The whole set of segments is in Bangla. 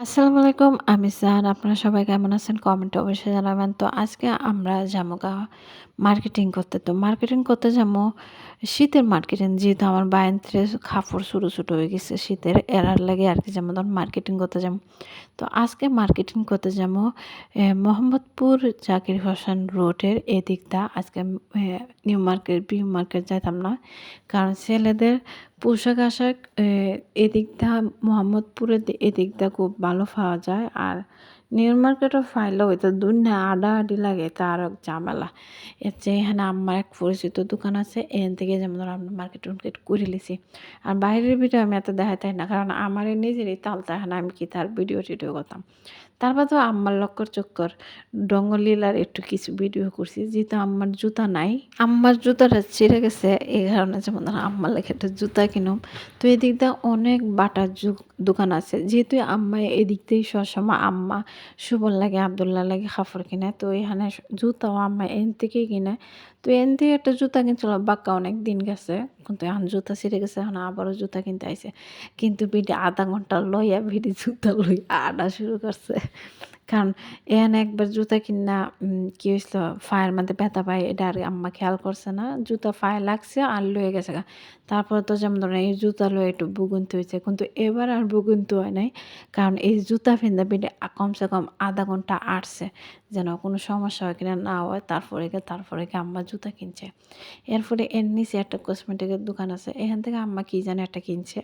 আসসালামু আলাইকুম। আমি জাহান। আপনারা সবাই কেমন আছেন? কমেন্টে অবশ্যই জানাবেন। তো আজকে আমরা যামুগা মার্কেটিং করতে। তো মার্কেটিং করতে যামু শীতের মার্কেটিং। যেহেতু আমার বায়ান্ত্রে কাপড় ছোট, ছোট হয়ে গেছে শীতের। এরার লাগে আরকি যেমন ধরুন মার্কেটিং করতে যামু। তো আজকে মার্কেটিং করতে যামু মোহাম্মদপুর জাকির হোসেন রোডের এদিকটা। আজকে নিউ মার্কেট, বিউ মার্কেট যাইতাম না। কারণ ছেলেদের পোশাক-আশাক এদিকটা মোহাম্মদপুরের এদিকটা খুব ভালো পাওয়া যায়। আর নিউ মার্কেটও পাইলেও এটা দুনিয়া আডাআডি লাগে, এটা আরও ঝামেলা। এর চেয়ে এখানে আম্মার এক পরিচিত দোকান আছে, এখান থেকে যেমন ধরুন আমরা মার্কেট-টার্কেট করে লিছি। আর বাইরের ভিডিও আমি এত দেখাইতাই না, কারণ আমার নিজেরই তালতা, এখানে আমি কি তার ভিডিও করতাম। তার বাদেও আম্মার লক্কর চক্কর ডঙ্গলীলার একটু কিছু ভিডিও করছি, যেহেতু আম্মার জুতা নাই। আম্মার জুতাটা ছিঁড়ে গেছে, এই কারণে যেমন ধরুন আম্মার লেগে একটা জুতা কিনুম। তো এদিক দিয়ে অনেক বাটার দোকান আছে, যেহেতু আম্মা এদিক দিয়েই সবসময় আম্মা সুবল লাগে আবদুল্লাহ লাগে কাপড় কিনে। তো এখানে জুতাও আম্মা এন থেকেই কিনে। তো এন থেকে একটা জুতা কিনছিল, বাক্কা অনেক দিন গেছে, কিন্তু এখন জুতা ছিঁড়ে গেছে, এখন আবারও জুতা কিনতে আইছে। কিন্তু বিডি আধা ঘন্টা লইয়া বিডি জুতা লইয়া আডা শুরু করছে। কারণ এখানে একবার জুতা কিনা কি হয়েছিল, ফায়ের মধ্যে ব্যথা পায়, এটা আর আম্মা খেয়াল করছে না। জুতা ফায়ে লাগছে আর লয়ে গেছে গা। তারপরে তো যেমন ধরেন এই জুতা লয়ে একটু ভুগন্ত হয়েছে, কিন্তু এবার আর ভুগন্ত হয় নাই। কারণ এই জুতা ফিন্দা বিডে কমসে কম আধা ঘন্টা আটছে, যেন কোনো সমস্যা হয় কিনা না হয়। তারপরে গিয়ে আম্মা জুতা কিনছে। এরপরে এর নিচে একটা কসমেটিকের দোকান আছে, এখান থেকে আম্মা কি জানে একটা কিনছে।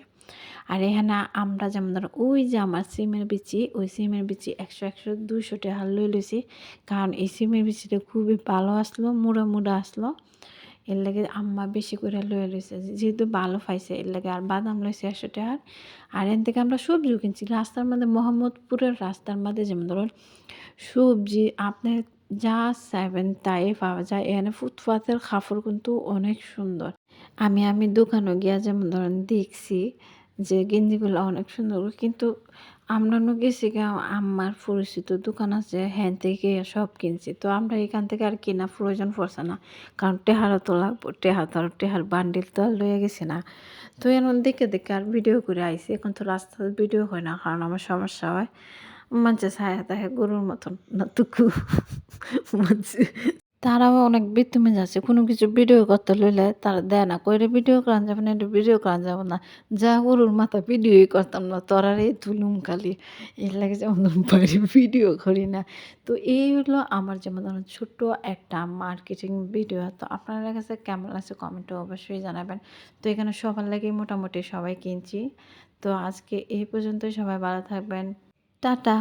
আর এখানে আমরা যেমন ধরো ওই যে আমার সিমের বিচি, ওই সিমের বিচি 100 200 টাকা লই লইছি। কারণ এই সিমের বিচিটা খুবই ভালো আসলো, মুড়া আসলো। এর লাগে আম্মা বেশি করে লয়ে লইছে, যেহেতু ভালো পাইছে এর লাগে। আর বাদাম লইছে 100 টাকার। আর এখান থেকে আমরা সবজিও কিনছি রাস্তার মধ্যে, মোহাম্মদপুরের রাস্তার মধ্যে যেমন ধরুন সবজি আপনি যা চাইবেন তাই পাওয়া যায়। এখানে ফুটপাতের কাপড় কিন্তু অনেক সুন্দর। আমি দোকানে গিয়া যেমন ধরেন দেখছি যে গেঞ্জিগুলো অনেক সুন্দর, কিন্তু আমরা গেছি গিয়া আম্মার পরিচিত দোকান আছে, হ্যান থেকে সব কিনছি। তো আমরা এখান থেকে আর কেনা প্রয়োজন পড়ছে না, কারণ টেহারও তো লাগবো, টেহার বান্ডিল তো আর লয়ে গেছি না। তো এখন দেখে আর ভিডিও করে আইছি। এখন তো রাস্তায় ভিডিও হয় না, কারণ আমার সমস্যা হয়। মানছে ছায়া তাহে গরুর মতন না তুকু মানছে। তারাও অনেক বিতুমে যাচ্ছে, কোনো কিছু ভিডিও করতে লইলে তারা দেয় না, কইরে ভিডিও করান যাবে না, এটা ভিডিও করান যাবে না। যা গরুর মাথা ভিডিওই করতাম না, তোরারে তুলুম খালি। এর লাগে যেমন ধরুন বাইরে ভিডিও করি না। তো এই হলো আমার যেমন ধরুন ছোট্ট একটা মার্কেটিং ভিডিও। তো আপনাদের কাছে কেমন লাগছে কমেন্টে অবশ্যই জানাবেন। তো এখানে সবার লাগেই মোটামুটি সবাই কিনছি। তো আজকে এই পর্যন্তই, সবাই ভালো থাকবেন। টাটা।